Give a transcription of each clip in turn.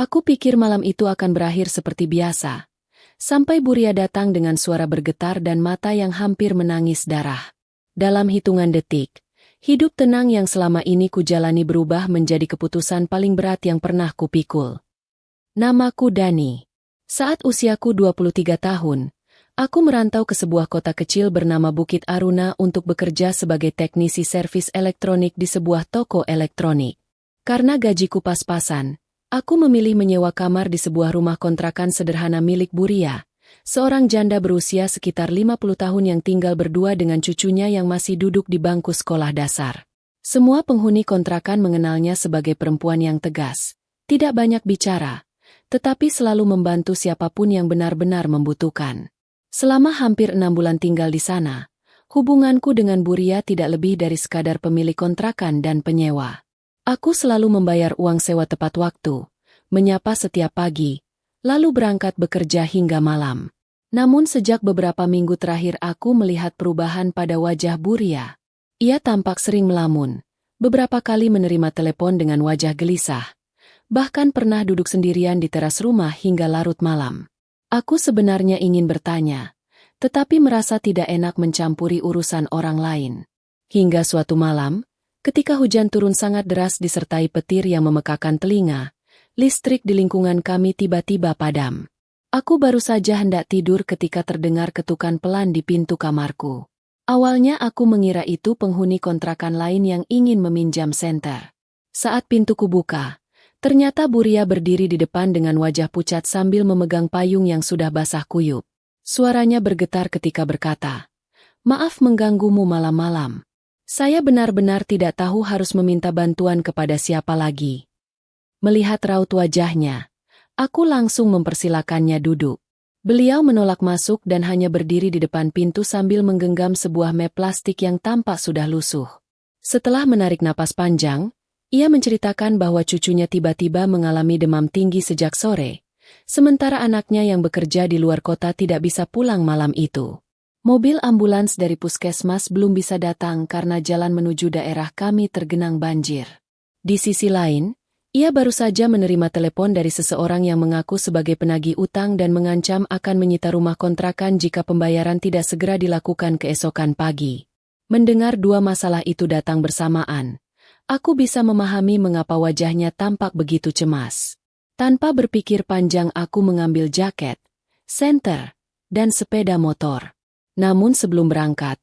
Aku pikir malam itu akan berakhir seperti biasa. Sampai Buria datang dengan suara bergetar dan mata yang hampir menangis darah. Dalam hitungan detik, hidup tenang yang selama ini kujalani berubah menjadi keputusan paling berat yang pernah kupikul. Namaku Dani. Saat usiaku 23 tahun, aku merantau ke sebuah kota kecil bernama Bukit Aruna untuk bekerja sebagai teknisi servis elektronik di sebuah toko elektronik. Karena gajiku pas-pasan, aku memilih menyewa kamar di sebuah rumah kontrakan sederhana milik Buria, seorang janda berusia sekitar 50 tahun yang tinggal berdua dengan cucunya yang masih duduk di bangku sekolah dasar. Semua penghuni kontrakan mengenalnya sebagai perempuan yang tegas, tidak banyak bicara, tetapi selalu membantu siapapun yang benar-benar membutuhkan. Selama hampir 6 bulan tinggal di sana, hubunganku dengan Buria tidak lebih dari sekadar pemilik kontrakan dan penyewa. Aku selalu membayar uang sewa tepat waktu, menyapa setiap pagi, lalu berangkat bekerja hingga malam. Namun sejak beberapa minggu terakhir aku melihat perubahan pada wajah Buria. Ia tampak sering melamun, beberapa kali menerima telepon dengan wajah gelisah, bahkan pernah duduk sendirian di teras rumah hingga larut malam. Aku sebenarnya ingin bertanya, tetapi merasa tidak enak mencampuri urusan orang lain. Hingga suatu malam, ketika hujan turun sangat deras disertai petir yang memekakan telinga, listrik di lingkungan kami tiba-tiba padam. Aku baru saja hendak tidur ketika terdengar ketukan pelan di pintu kamarku. Awalnya aku mengira itu penghuni kontrakan lain yang ingin meminjam senter. Saat pintuku buka, ternyata Buria berdiri di depan dengan wajah pucat sambil memegang payung yang sudah basah kuyup. Suaranya bergetar ketika berkata, "Maaf mengganggumu malam-malam. Saya benar-benar tidak tahu harus meminta bantuan kepada siapa lagi." Melihat raut wajahnya, aku langsung mempersilakannya duduk. Beliau menolak masuk dan hanya berdiri di depan pintu sambil menggenggam sebuah map plastik yang tampak sudah lusuh. Setelah menarik napas panjang, ia menceritakan bahwa cucunya tiba-tiba mengalami demam tinggi sejak sore, sementara anaknya yang bekerja di luar kota tidak bisa pulang malam itu. Mobil ambulans dari puskesmas belum bisa datang karena jalan menuju daerah kami tergenang banjir. Di sisi lain, ia baru saja menerima telepon dari seseorang yang mengaku sebagai penagih utang dan mengancam akan menyita rumah kontrakan jika pembayaran tidak segera dilakukan keesokan pagi. Mendengar dua masalah itu datang bersamaan, aku bisa memahami mengapa wajahnya tampak begitu cemas. Tanpa berpikir panjang aku mengambil jaket, senter, dan sepeda motor. Namun sebelum berangkat,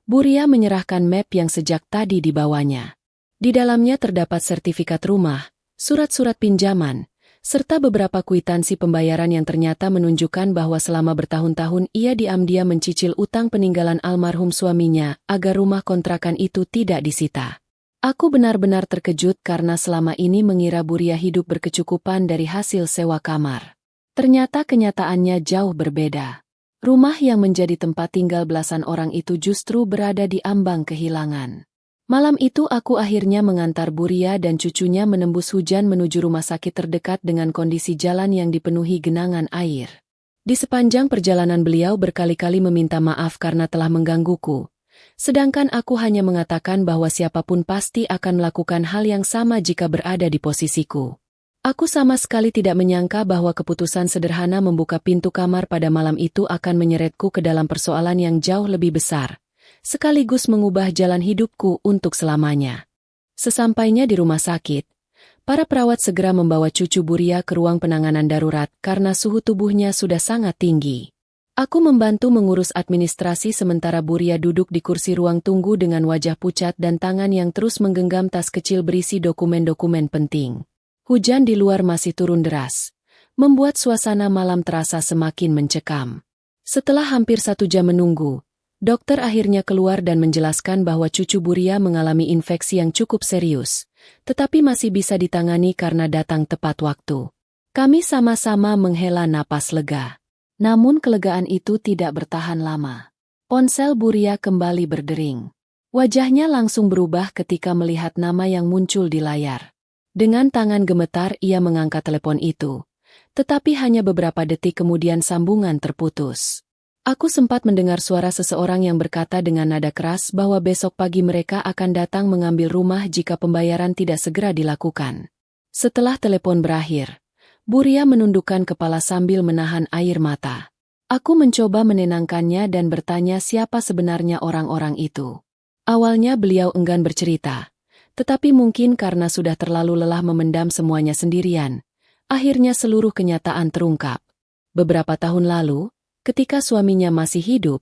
Buria menyerahkan map yang sejak tadi dibawanya. Di dalamnya terdapat sertifikat rumah, surat-surat pinjaman, serta beberapa kwitansi pembayaran yang ternyata menunjukkan bahwa selama bertahun-tahun ia diam-diam mencicil utang peninggalan almarhum suaminya agar rumah kontrakan itu tidak disita. Aku benar-benar terkejut karena selama ini mengira Buria hidup berkecukupan dari hasil sewa kamar. Ternyata kenyataannya jauh berbeda. Rumah yang menjadi tempat tinggal belasan orang itu justru berada di ambang kehilangan. Malam itu aku akhirnya mengantar Buria dan cucunya menembus hujan menuju rumah sakit terdekat dengan kondisi jalan yang dipenuhi genangan air. Di sepanjang perjalanan beliau berkali-kali meminta maaf karena telah menggangguku, sedangkan aku hanya mengatakan bahwa siapapun pasti akan melakukan hal yang sama jika berada di posisiku. Aku sama sekali tidak menyangka bahwa keputusan sederhana membuka pintu kamar pada malam itu akan menyeretku ke dalam persoalan yang jauh lebih besar, sekaligus mengubah jalan hidupku untuk selamanya. Sesampainya di rumah sakit, para perawat segera membawa cucu Buria ke ruang penanganan darurat karena suhu tubuhnya sudah sangat tinggi. Aku membantu mengurus administrasi sementara Buria duduk di kursi ruang tunggu dengan wajah pucat dan tangan yang terus menggenggam tas kecil berisi dokumen-dokumen penting. Hujan di luar masih turun deras, membuat suasana malam terasa semakin mencekam. Setelah hampir 1 jam menunggu, dokter akhirnya keluar dan menjelaskan bahwa cucu Buria mengalami infeksi yang cukup serius, tetapi masih bisa ditangani karena datang tepat waktu. Kami sama-sama menghela napas lega. Namun kelegaan itu tidak bertahan lama. Ponsel Buria kembali berdering. Wajahnya langsung berubah ketika melihat nama yang muncul di layar. Dengan tangan gemetar ia mengangkat telepon itu, tetapi hanya beberapa detik kemudian sambungan terputus. Aku sempat mendengar suara seseorang yang berkata dengan nada keras bahwa besok pagi mereka akan datang mengambil rumah jika pembayaran tidak segera dilakukan. Setelah telepon berakhir, Buria menundukkan kepala sambil menahan air mata. Aku mencoba menenangkannya dan bertanya siapa sebenarnya orang-orang itu. Awalnya beliau enggan bercerita, tetapi mungkin karena sudah terlalu lelah memendam semuanya sendirian, akhirnya seluruh kenyataan terungkap. Beberapa tahun lalu, ketika suaminya masih hidup,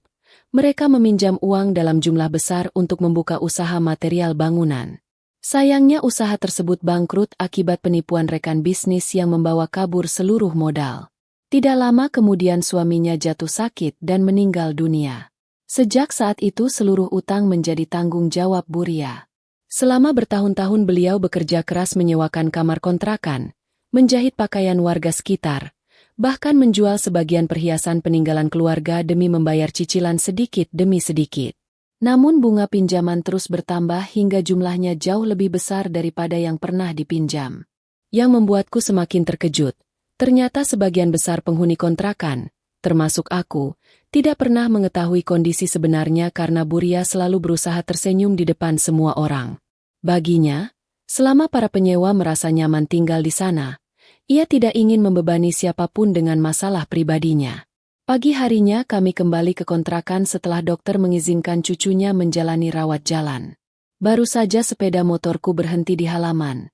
mereka meminjam uang dalam jumlah besar untuk membuka usaha material bangunan. Sayangnya usaha tersebut bangkrut akibat penipuan rekan bisnis yang membawa kabur seluruh modal. Tidak lama kemudian suaminya jatuh sakit dan meninggal dunia. Sejak saat itu seluruh utang menjadi tanggung jawab Buria. Selama bertahun-tahun beliau bekerja keras menyewakan kamar kontrakan, menjahit pakaian warga sekitar, bahkan menjual sebagian perhiasan peninggalan keluarga demi membayar cicilan sedikit demi sedikit. Namun bunga pinjaman terus bertambah hingga jumlahnya jauh lebih besar daripada yang pernah dipinjam. Yang membuatku semakin terkejut, ternyata sebagian besar penghuni kontrakan, termasuk aku, tidak pernah mengetahui kondisi sebenarnya karena Buria selalu berusaha tersenyum di depan semua orang. Baginya, selama para penyewa merasa nyaman tinggal di sana, ia tidak ingin membebani siapapun dengan masalah pribadinya. Pagi harinya kami kembali ke kontrakan setelah dokter mengizinkan cucunya menjalani rawat jalan. Baru saja sepeda motorku berhenti di halaman.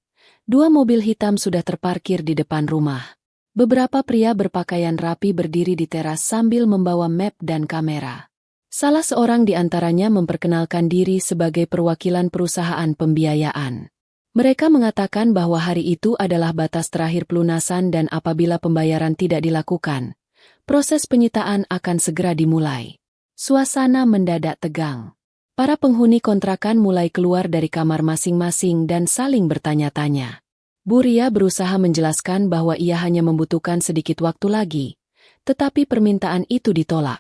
2 mobil hitam sudah terparkir di depan rumah. Beberapa pria berpakaian rapi berdiri di teras sambil membawa map dan kamera. Salah seorang di antaranya memperkenalkan diri sebagai perwakilan perusahaan pembiayaan. Mereka mengatakan bahwa hari itu adalah batas terakhir pelunasan dan apabila pembayaran tidak dilakukan, proses penyitaan akan segera dimulai. Suasana mendadak tegang. Para penghuni kontrakan mulai keluar dari kamar masing-masing dan saling bertanya-tanya. Buria berusaha menjelaskan bahwa ia hanya membutuhkan sedikit waktu lagi, tetapi permintaan itu ditolak.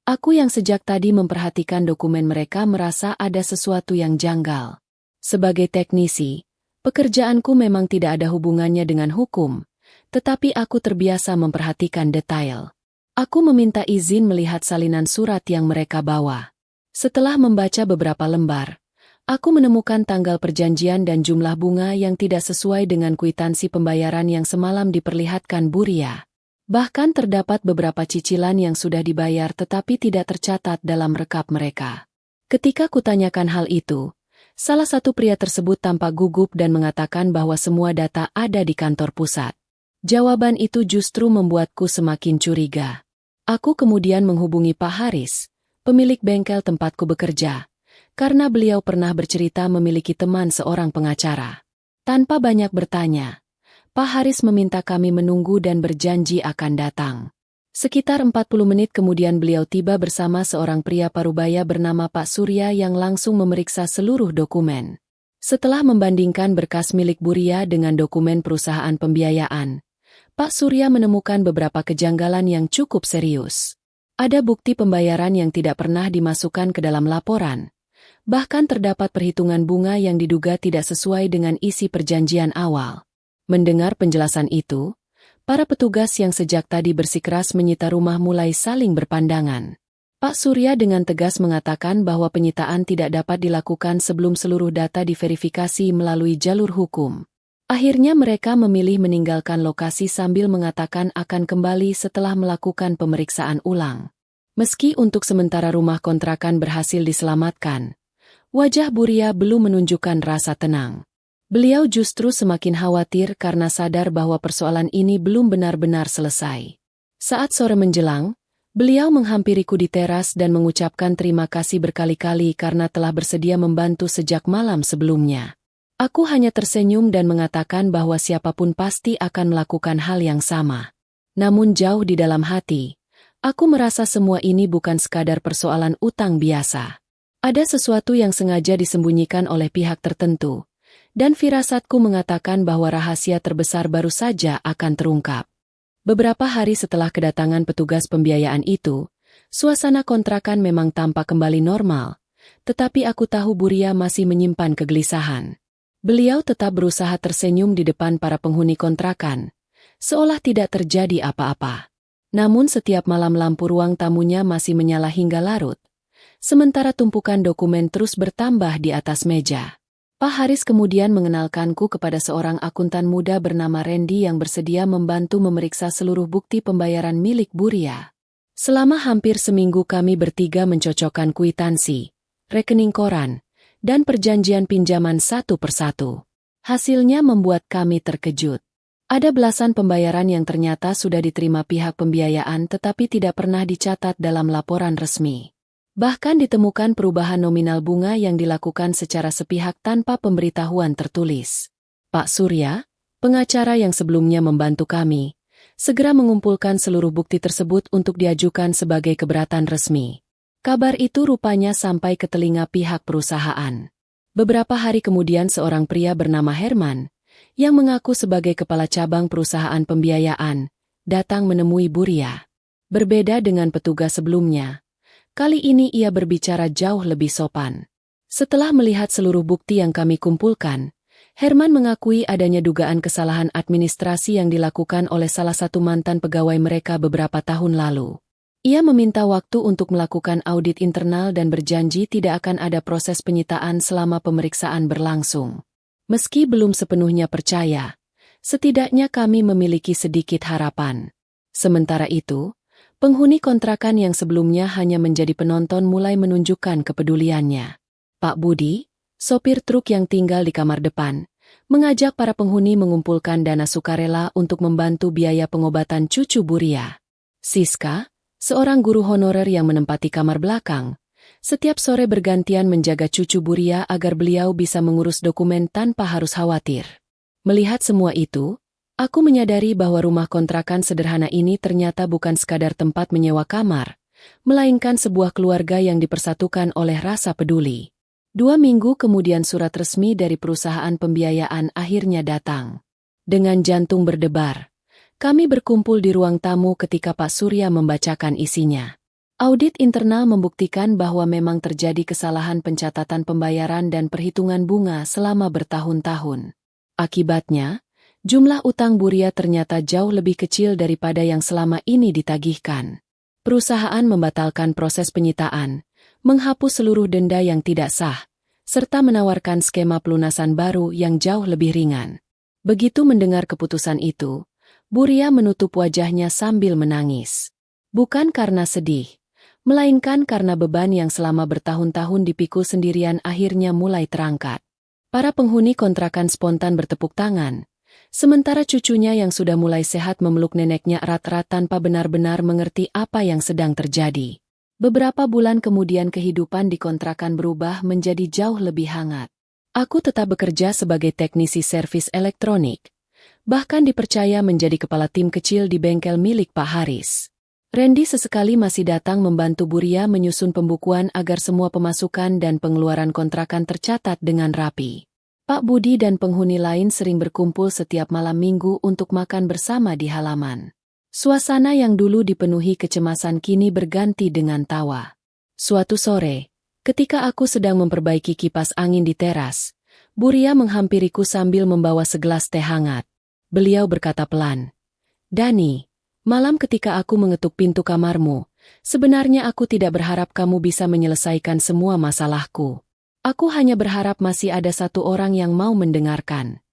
Aku yang sejak tadi memperhatikan dokumen mereka merasa ada sesuatu yang janggal. Sebagai teknisi, pekerjaanku memang tidak ada hubungannya dengan hukum, tetapi aku terbiasa memperhatikan detail. Aku meminta izin melihat salinan surat yang mereka bawa. Setelah membaca beberapa lembar, aku menemukan tanggal perjanjian dan jumlah bunga yang tidak sesuai dengan kwitansi pembayaran yang semalam diperlihatkan Buria. Bahkan terdapat beberapa cicilan yang sudah dibayar tetapi tidak tercatat dalam rekap mereka. Ketika kutanyakan hal itu, salah satu pria tersebut tampak gugup dan mengatakan bahwa semua data ada di kantor pusat. Jawaban itu justru membuatku semakin curiga. Aku kemudian menghubungi Pak Haris, pemilik bengkel tempatku bekerja, karena beliau pernah bercerita memiliki teman seorang pengacara. Tanpa banyak bertanya, Pak Haris meminta kami menunggu dan berjanji akan datang. Sekitar 40 menit kemudian beliau tiba bersama seorang pria parubaya bernama Pak Surya yang langsung memeriksa seluruh dokumen. Setelah membandingkan berkas milik Buria dengan dokumen perusahaan pembiayaan, Pak Surya menemukan beberapa kejanggalan yang cukup serius. Ada bukti pembayaran yang tidak pernah dimasukkan ke dalam laporan. Bahkan terdapat perhitungan bunga yang diduga tidak sesuai dengan isi perjanjian awal. Mendengar penjelasan itu, para petugas yang sejak tadi bersikeras menyita rumah mulai saling berpandangan. Pak Surya dengan tegas mengatakan bahwa penyitaan tidak dapat dilakukan sebelum seluruh data diverifikasi melalui jalur hukum. Akhirnya mereka memilih meninggalkan lokasi sambil mengatakan akan kembali setelah melakukan pemeriksaan ulang. Meski untuk sementara rumah kontrakan berhasil diselamatkan, wajah Buria belum menunjukkan rasa tenang. Beliau justru semakin khawatir karena sadar bahwa persoalan ini belum benar-benar selesai. Saat sore menjelang, beliau menghampiriku di teras dan mengucapkan terima kasih berkali-kali karena telah bersedia membantu sejak malam sebelumnya. Aku hanya tersenyum dan mengatakan bahwa siapapun pasti akan melakukan hal yang sama. Namun jauh di dalam hati, aku merasa semua ini bukan sekadar persoalan utang biasa. Ada sesuatu yang sengaja disembunyikan oleh pihak tertentu. Dan firasatku mengatakan bahwa rahasia terbesar baru saja akan terungkap. Beberapa hari setelah kedatangan petugas pembiayaan itu, suasana kontrakan memang tampak kembali normal, tetapi aku tahu Buria masih menyimpan kegelisahan. Beliau tetap berusaha tersenyum di depan para penghuni kontrakan, seolah tidak terjadi apa-apa. Namun setiap malam lampu ruang tamunya masih menyala hingga larut, sementara tumpukan dokumen terus bertambah di atas meja. Pak Haris kemudian mengenalkanku kepada seorang akuntan muda bernama Randy yang bersedia membantu memeriksa seluruh bukti pembayaran milik Buria. Selama hampir seminggu kami bertiga mencocokkan kwitansi, rekening koran, dan perjanjian pinjaman satu persatu. Hasilnya membuat kami terkejut. Ada belasan pembayaran yang ternyata sudah diterima pihak pembiayaan tetapi tidak pernah dicatat dalam laporan resmi. Bahkan ditemukan perubahan nominal bunga yang dilakukan secara sepihak tanpa pemberitahuan tertulis. Pak Surya, pengacara yang sebelumnya membantu kami, segera mengumpulkan seluruh bukti tersebut untuk diajukan sebagai keberatan resmi. Kabar itu rupanya sampai ke telinga pihak perusahaan. Beberapa hari kemudian seorang pria bernama Herman, yang mengaku sebagai kepala cabang perusahaan pembiayaan, datang menemui Buria. Berbeda dengan petugas sebelumnya, kali ini ia berbicara jauh lebih sopan. Setelah melihat seluruh bukti yang kami kumpulkan, Herman mengakui adanya dugaan kesalahan administrasi yang dilakukan oleh salah satu mantan pegawai mereka beberapa tahun lalu. Ia meminta waktu untuk melakukan audit internal dan berjanji tidak akan ada proses penyitaan selama pemeriksaan berlangsung. Meski belum sepenuhnya percaya, setidaknya kami memiliki sedikit harapan. Sementara itu, penghuni kontrakan yang sebelumnya hanya menjadi penonton mulai menunjukkan kepeduliannya. Pak Budi, sopir truk yang tinggal di kamar depan, mengajak para penghuni mengumpulkan dana sukarela untuk membantu biaya pengobatan cucu Buria. Siska, seorang guru honorer yang menempati kamar belakang, setiap sore bergantian menjaga cucu Buria agar beliau bisa mengurus dokumen tanpa harus khawatir. Melihat semua itu, aku menyadari bahwa rumah kontrakan sederhana ini ternyata bukan sekadar tempat menyewa kamar, melainkan sebuah keluarga yang dipersatukan oleh rasa peduli. 2 minggu kemudian surat resmi dari perusahaan pembiayaan akhirnya datang. Dengan jantung berdebar, kami berkumpul di ruang tamu ketika Pak Surya membacakan isinya. Audit internal membuktikan bahwa memang terjadi kesalahan pencatatan pembayaran dan perhitungan bunga selama bertahun-tahun. Akibatnya, jumlah utang Buria ternyata jauh lebih kecil daripada yang selama ini ditagihkan. Perusahaan membatalkan proses penyitaan, menghapus seluruh denda yang tidak sah, serta menawarkan skema pelunasan baru yang jauh lebih ringan. Begitu mendengar keputusan itu, Buria menutup wajahnya sambil menangis. Bukan karena sedih, melainkan karena beban yang selama bertahun-tahun dipikul sendirian akhirnya mulai terangkat. Para penghuni kontrakan spontan bertepuk tangan, sementara cucunya yang sudah mulai sehat memeluk neneknya erat-erat tanpa benar-benar mengerti apa yang sedang terjadi. Beberapa bulan kemudian kehidupan di kontrakan berubah menjadi jauh lebih hangat. Aku tetap bekerja sebagai teknisi servis elektronik, bahkan dipercaya menjadi kepala tim kecil di bengkel milik Pak Haris. Randy sesekali masih datang membantu Buria menyusun pembukuan agar semua pemasukan dan pengeluaran kontrakan tercatat dengan rapi. Pak Budi dan penghuni lain sering berkumpul setiap malam minggu untuk makan bersama di halaman. Suasana yang dulu dipenuhi kecemasan kini berganti dengan tawa. Suatu sore, ketika aku sedang memperbaiki kipas angin di teras, Buria menghampiriku sambil membawa segelas teh hangat. Beliau berkata pelan, "Dani, malam ketika aku mengetuk pintu kamarmu, sebenarnya aku tidak berharap kamu bisa menyelesaikan semua masalahku. Aku hanya berharap masih ada satu orang yang mau mendengarkan."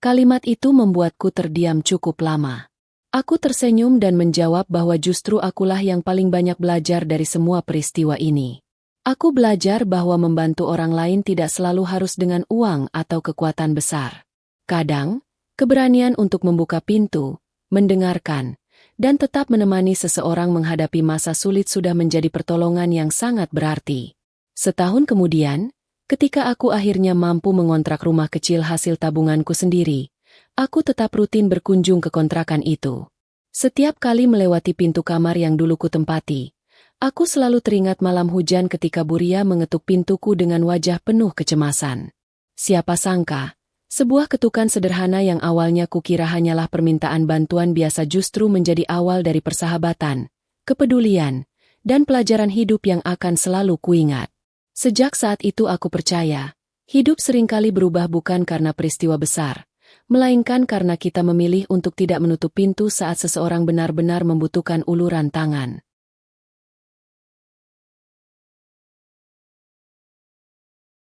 Kalimat itu membuatku terdiam cukup lama. Aku tersenyum dan menjawab bahwa justru akulah yang paling banyak belajar dari semua peristiwa ini. Aku belajar bahwa membantu orang lain tidak selalu harus dengan uang atau kekuatan besar. Kadang, keberanian untuk membuka pintu, mendengarkan, dan tetap menemani seseorang menghadapi masa sulit sudah menjadi pertolongan yang sangat berarti. Setahun kemudian, ketika aku akhirnya mampu mengontrak rumah kecil hasil tabunganku sendiri, aku tetap rutin berkunjung ke kontrakan itu. Setiap kali melewati pintu kamar yang dulu kutempati, aku selalu teringat malam hujan ketika Buria mengetuk pintuku dengan wajah penuh kecemasan. Siapa sangka, sebuah ketukan sederhana yang awalnya kukira hanyalah permintaan bantuan biasa justru menjadi awal dari persahabatan, kepedulian, dan pelajaran hidup yang akan selalu kuingat. Sejak saat itu aku percaya, hidup seringkali berubah bukan karena peristiwa besar, melainkan karena kita memilih untuk tidak menutup pintu saat seseorang benar-benar membutuhkan uluran tangan.